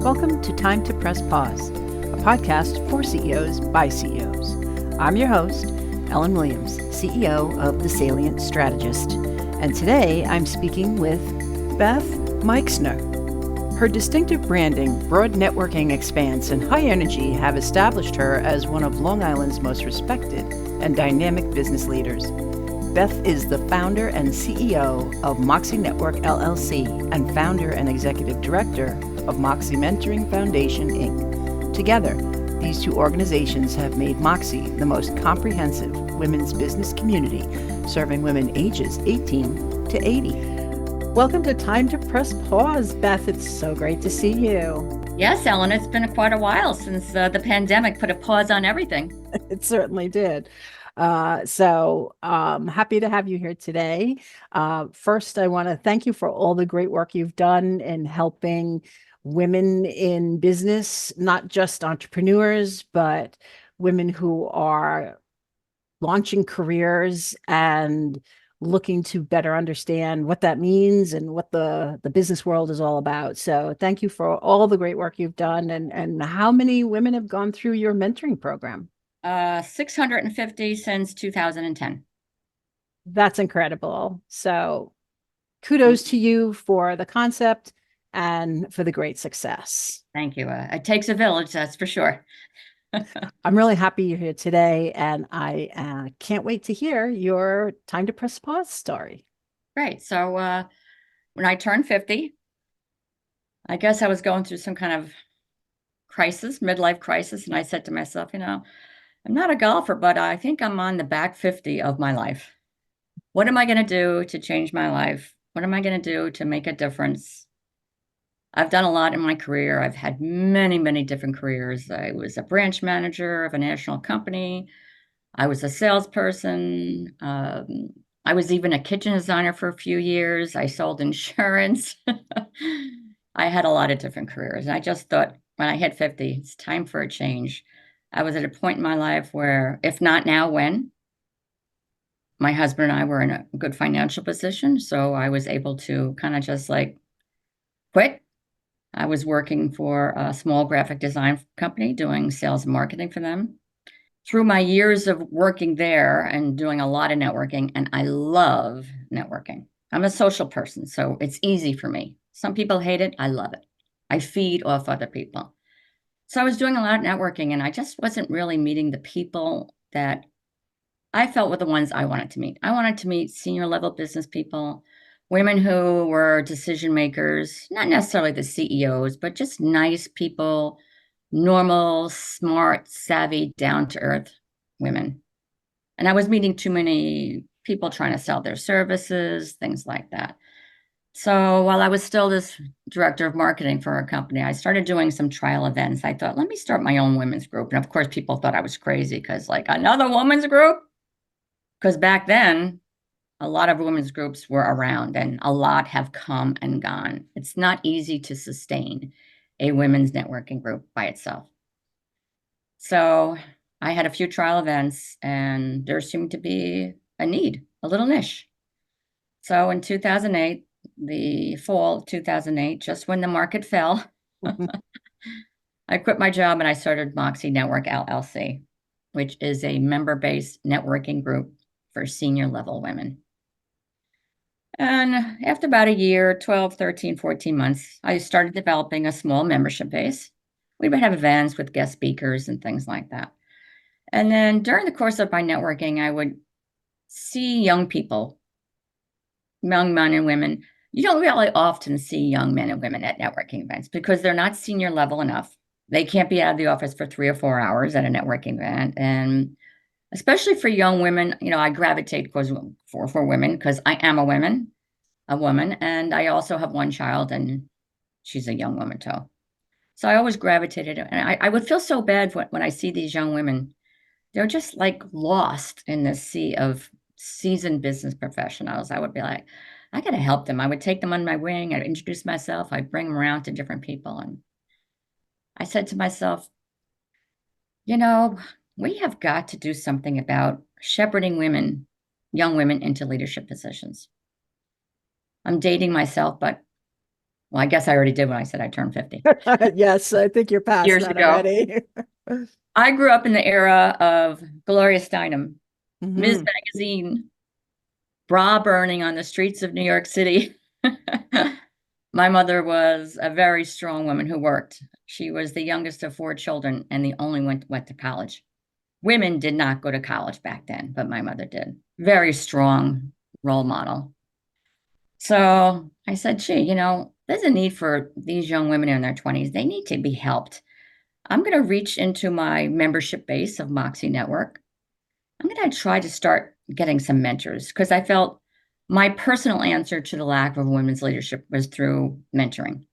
Welcome to Time to Press Pause, a podcast for CEOs by CEOs. I'm your host, Ellen Williams, CEO of The Salient Strategist, and today I'm speaking with Beth Meixner. Her distinctive branding, broad networking expanse, and high energy have established her as one of Long Island's most respected and dynamic business leaders. Beth is the founder and CEO of Moxxie Network LLC and founder and executive director of Moxie Mentoring Foundation, Inc. Together, these two organizations have made Moxie the most comprehensive women's business community, serving women ages 18 to 80. Welcome to Time to Press Pause, Beth. It's so great to see you. Yes, Ellen, it's been quite a while since the pandemic put a pause on everything. It certainly did. So happy to have you here today. First, I want to thank you for all the great work you've done in helping women in business, not just entrepreneurs, but women who are launching careers and looking to better understand what that means and what the business world is all about. So thank you for all the great work you've done. And how many women have gone through your mentoring program? 650 since 2010. That's incredible. So kudos to you for the concept and for the great success. Thank you. It takes a village, that's for sure. I'm really happy you're here today, and I can't wait to hear your Time to Press Pause story. Great. So when I turned 50, I guess I was going through some kind of crisis, midlife crisis, and I said to myself, I'm not a golfer, but I think I'm on the back 50 of my life. What am I going to do to change my life? What am I going to do to make a difference? I've done a lot in my career. I've had many, many different careers. I was a branch manager of a national company. I was a salesperson. I was even a kitchen designer for a few years. I sold insurance. I had a lot of different careers. And I just thought when I hit 50, it's time for a change. I was at a point in my life where, if not now, when? My husband and I were in a good financial position. So I was able to kind of just quit. I was working for a small graphic design company doing sales and marketing for them. Through my years of working there and doing a lot of networking, and I love networking. I'm a social person, so it's easy for me. Some people hate it. I love it. I feed off other people. So I was doing a lot of networking, and I just wasn't really meeting the people that I felt were the ones I wanted to meet. I wanted to meet senior level business people, women who were decision makers, not necessarily the CEOs, but just nice people, normal, smart, savvy, down-to-earth women. And I was meeting too many people trying to sell their services, things like that. So while I was still this director of marketing for a company, I started doing some trial events. I thought, let me start my own women's group. And of course, people thought I was crazy because another women's group? Because back then, a lot of women's groups were around and a lot have come and gone. It's not easy to sustain a women's networking group by itself. So I had a few trial events and there seemed to be a need, a little niche. So in 2008, the fall of 2008, just when the market fell, I quit my job and I started Moxxie Network LLC, which is a member-based networking group for senior level women. And after about a year, 12, 13, 14 months, I started developing a small membership base. We would have events with guest speakers and things like that. And then during the course of my networking, I would see young people, young men and women. You don't really often see young men and women at networking events because they're not senior level enough. They can't be out of the office for 3 or 4 hours at a networking event. And especially for young women, I gravitate for women because I am a woman, and I also have one child, and she's a young woman too. So I always gravitated, and I would feel so bad when I see these young women. They're just lost in the sea of seasoned business professionals. I would be like, I got to help them. I would take them under my wing. I'd introduce myself. I'd bring them around to different people. And I said to myself, we have got to do something about shepherding women, young women, into leadership positions. I'm dating myself, but Well, I guess I already did when I said I turned 50 Yes, I think you're past years that ago. already. I grew up in the era of Gloria Steinem, Ms. Hmm. Magazine, bra burning on the streets of New York City. My mother was a very strong woman who worked. She was the youngest of four children and the only one went to college. Women did not go to college back then, but my mother did. Very strong role model. So I said, gee, there's a need for these young women in their 20s. They need to be helped. I'm going to reach into my membership base of Moxie Network. I'm going to try to start getting some mentors because I felt my personal answer to the lack of women's leadership was through mentoring.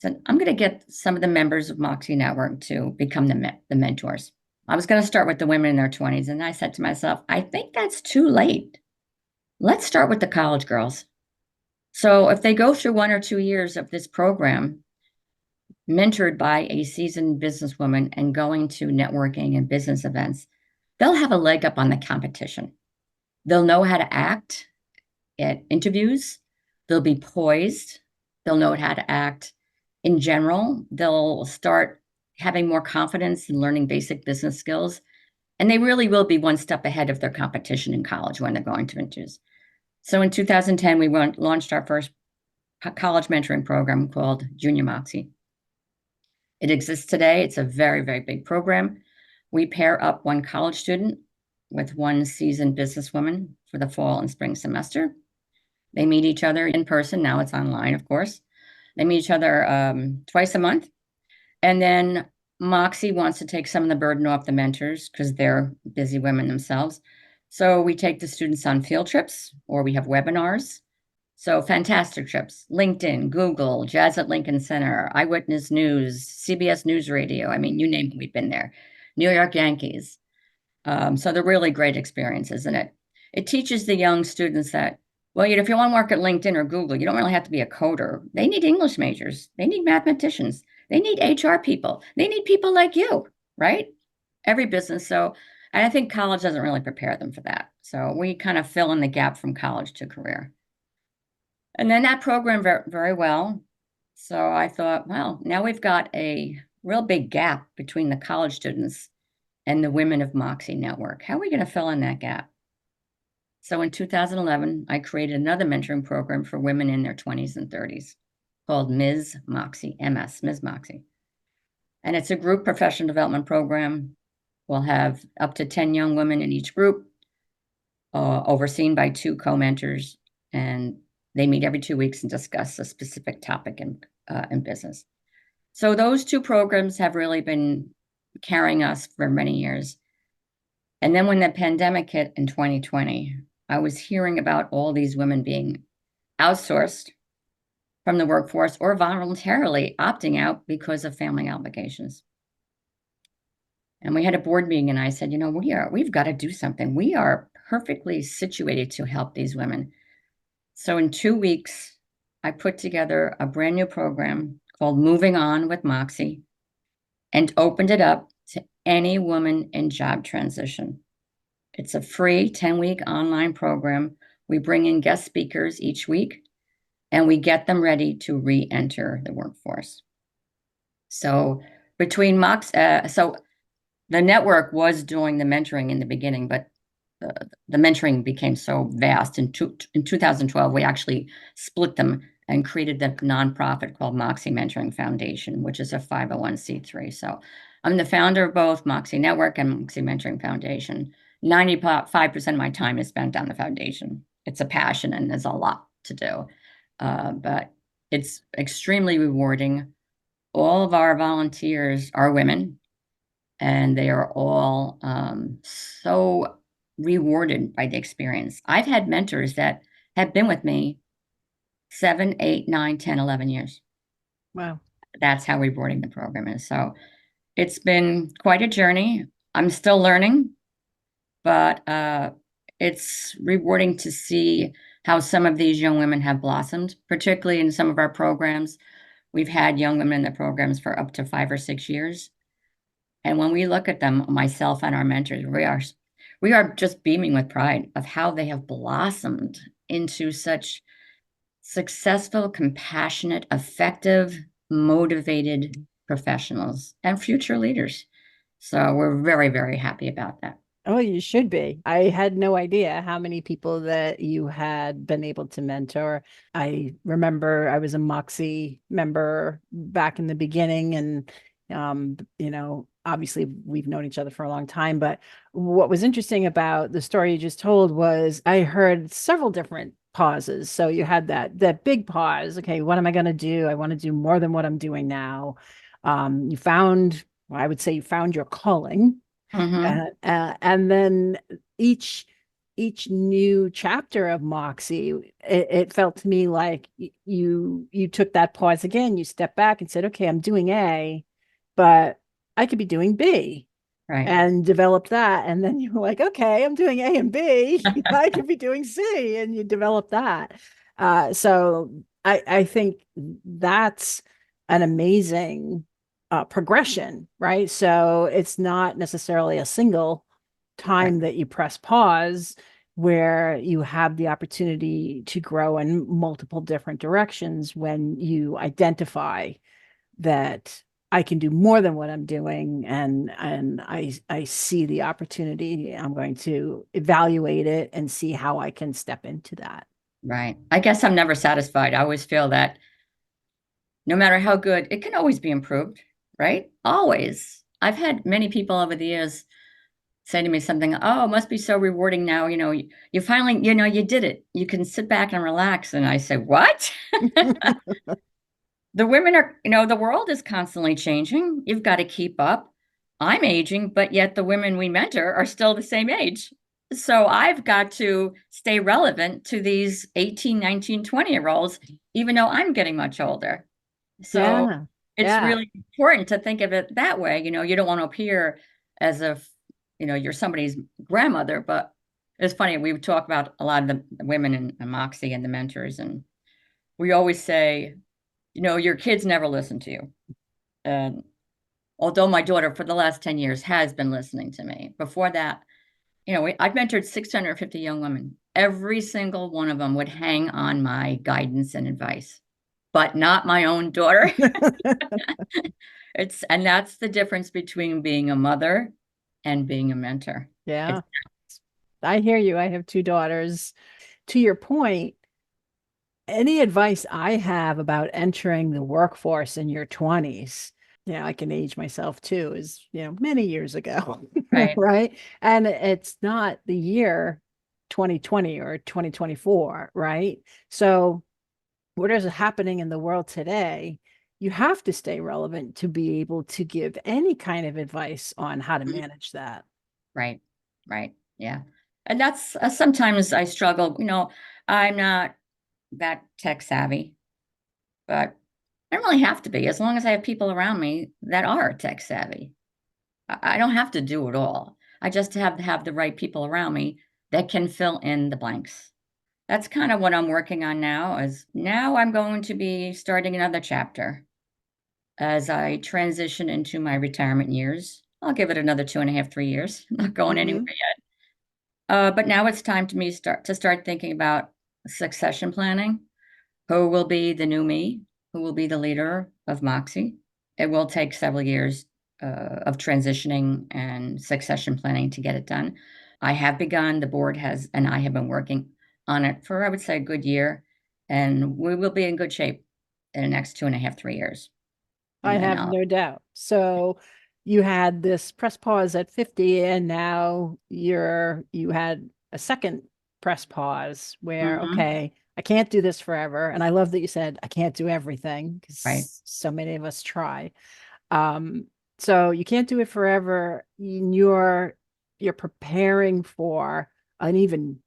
So I'm going to get some of the members of Moxie Network to become the mentors. I was going to start with the women in their 20s, and I said to myself, I think that's too late. Let's start with the college girls. So if they go through 1 or 2 years of this program, mentored by a seasoned businesswoman and going to networking and business events, they'll have a leg up on the competition. They'll know how to act at interviews. They'll be poised. They'll know how to act in general. They'll start having more confidence in learning basic business skills. And they really will be one step ahead of their competition in college when they're going to interviews. So in 2010, we launched our first college mentoring program called Junior Moxxie. It exists today. It's a very, very big program. We pair up one college student with one seasoned businesswoman for the fall and spring semester. They meet each other in person. Now it's online, of course. They meet each other twice a month. And then Moxie wants to take some of the burden off the mentors because they're busy women themselves. So we take the students on field trips or we have webinars. So fantastic trips, LinkedIn, Google, Jazz at Lincoln Center, Eyewitness News, CBS News Radio. I mean, you name it, we've been there. New York Yankees. So they're really great experiences. And it teaches the young students that, well, if you want to work at LinkedIn or Google, you don't really have to be a coder. They need English majors. They need mathematicians. They need HR people. They need people like you, right? Every business. So, and I think college doesn't really prepare them for that. So we kind of fill in the gap from college to career. And then that program very, very well. So I thought, well, now we've got a real big gap between the college students and the women of Moxie Network. How are we going to fill in that gap? So in 2011, I created another mentoring program for women in their 20s and 30s called Ms. Moxxie, MS, Ms. Moxie. And it's a group professional development program. We'll have up to 10 young women in each group, overseen by 2 co-mentors, and they meet every 2 weeks and discuss a specific topic in business. So those 2 programs have really been carrying us for many years. And then when the pandemic hit in 2020, I was hearing about all these women being outsourced from the workforce or voluntarily opting out because of family obligations. And we had a board meeting and I said, we've got to do something. We are perfectly situated to help these women. So in 2 weeks, I put together a brand new program called Moving On with Moxie and opened it up to any woman in job transition. It's a free 10-week online program. We bring in guest speakers each week, and we get them ready to re-enter the workforce. So between so the network was doing the mentoring in the beginning, but the mentoring became so vast. In 2012, we actually split them and created the nonprofit called Moxie Mentoring Foundation, which is a 501c3. So I'm the founder of both Moxie Network and Moxie Mentoring Foundation. 95% of my time is spent on the foundation. It's a passion and there's a lot to do, but it's extremely rewarding. All of our volunteers are women, and they are all so rewarded by the experience. I've had mentors that have been with me 7, 8, 9, 10, 11 years. Wow. That's how rewarding the program is. So it's been quite a journey. I'm still learning, but it's rewarding to see how some of these young women have blossomed, particularly in some of our programs. We've had young women in the programs for up to 5 or 6 years. And when we look at them, myself and our mentors, we are just beaming with pride of how they have blossomed into such successful, compassionate, effective, motivated professionals and future leaders. So we're very, very happy about that. Oh, you should be. I had no idea how many people that you had been able to mentor. I remember I was a Moxie member back in the beginning, and obviously we've known each other for a long time. But what was interesting about the story you just told was I heard several different pauses. So you had that big pause. Okay, what am I going to do? I want to do more than what I'm doing now. You found, well, I would say you found your calling, Mm-hmm. and then each new chapter of Moxie, it felt to me like you took that pause again. You stepped back and said, "Okay, I'm doing A, but I could be doing B." Right. And developed that. And then you were like, "Okay, I'm doing A and B. I could be doing C," and you developed that. So I think that's an amazing progression, right? So it's not necessarily a single Right. time that you press pause, where you have the opportunity to grow in multiple different directions when you identify that I can do more than what I'm doing, and I see the opportunity. I'm going to evaluate it and see how I can step into that. Right. I guess I'm never satisfied. I always feel that no matter how good, it can always be improved, right? Always. I've had many people over the years say to me something, oh, it must be so rewarding now. You finally, you did it. You can sit back and relax. And I say, what? The women are, the world is constantly changing. You've got to keep up. I'm aging, but yet the women we mentor are still the same age. So I've got to stay relevant to these 18, 19, 20-year-olds, even though I'm getting much older. So Yeah, it's yeah. really important to think of it that way. You don't want to appear as if, you're somebody's grandmother, but it's funny. We talk about a lot of the women in Moxie and the mentors, and we always say, your kids never listen to you. And although my daughter for the last 10 years has been listening to me, before that, I've mentored 650 young women. Every single one of them would hang on my guidance and advice, but not my own daughter. And that's the difference between being a mother and being a mentor. Yeah, It's I hear you. I have two daughters. To your point, any advice I have about entering the workforce in your 20s, I can age myself too, is, many years ago, right, right? And it's not the year 2020 or 2024, right? So what is happening in the world today? You have to stay relevant to be able to give any kind of advice on how to manage that. right, right. Yeah. And that's sometimes I struggle. I'm not that tech savvy, but I don't really have to be as long as I have people around me that are tech savvy. I don't have to do it all. I just have to have the right people around me that can fill in the blanks. That's kind of what I'm working on now, is now I'm going to be starting another chapter as I transition into my retirement years. I'll give it another 2.5, 3 years. I'm not going anywhere Hmm. yet. But now it's time to me start thinking about succession planning. Who will be the new me? Who will be the leader of Moxie? It will take several years of transitioning and succession planning to get it done. I have begun, the board has, and I have been working on it for, I would say, a good year, and we will be in good shape in the next 2.5, 3 years. I And then have I'll, no doubt. So you had this press pause at 50, and now you had a second press pause where, Mhm, okay, I can't do this forever. And I love that you said I can't do everything, right, because so many of us try. Um, so you can't do it forever. You're preparing for an even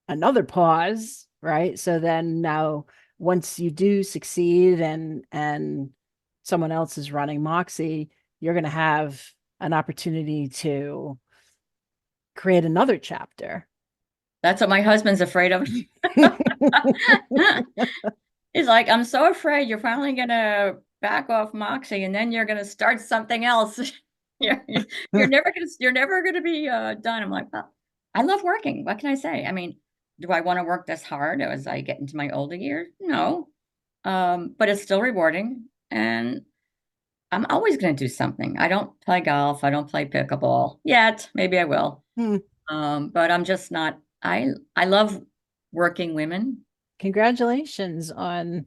another pause, right? So then now, once you do succeed and someone else is running Moxie, you're going to have an opportunity to create another chapter. that's what my husband's afraid of. He's like, I'm so afraid you're finally gonna back off Moxie and then you're gonna start something else. You're never gonna be done. I'm like, well, I love working. What can I say? I mean, Do I want to work this hard as I get into my older years? No. But it's still rewarding. And I'm always going to do something. I don't play golf. I don't play pickleball yet. Maybe I will. But I'm just not, I love working women. Congratulations on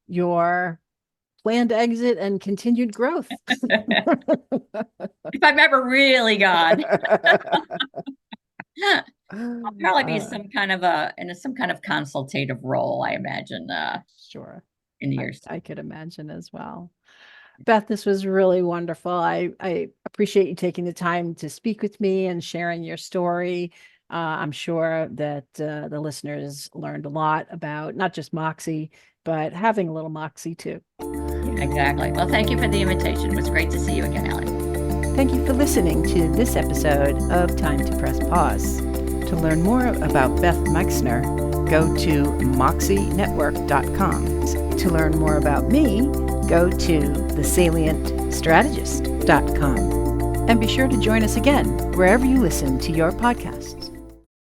your planned exit and continued growth. If I've ever really gone, I'll probably be some kind of consultative role, I imagine. Sure. In the years. I could imagine as well. Beth, this was really wonderful. I appreciate you taking the time to speak with me and sharing your story. I'm sure that the listeners learned a lot about not just Moxie, but having a little Moxie too. Yeah, exactly. Well, thank you for the invitation. It was great to see you again, Ellie. Thank you for listening to this episode of Time to Press Pause. To learn more about Beth Meixner, go to MoxxieNetwork.com. To learn more about me, go to thesalientstrategist.com. And be sure to join us again wherever you listen to your podcasts.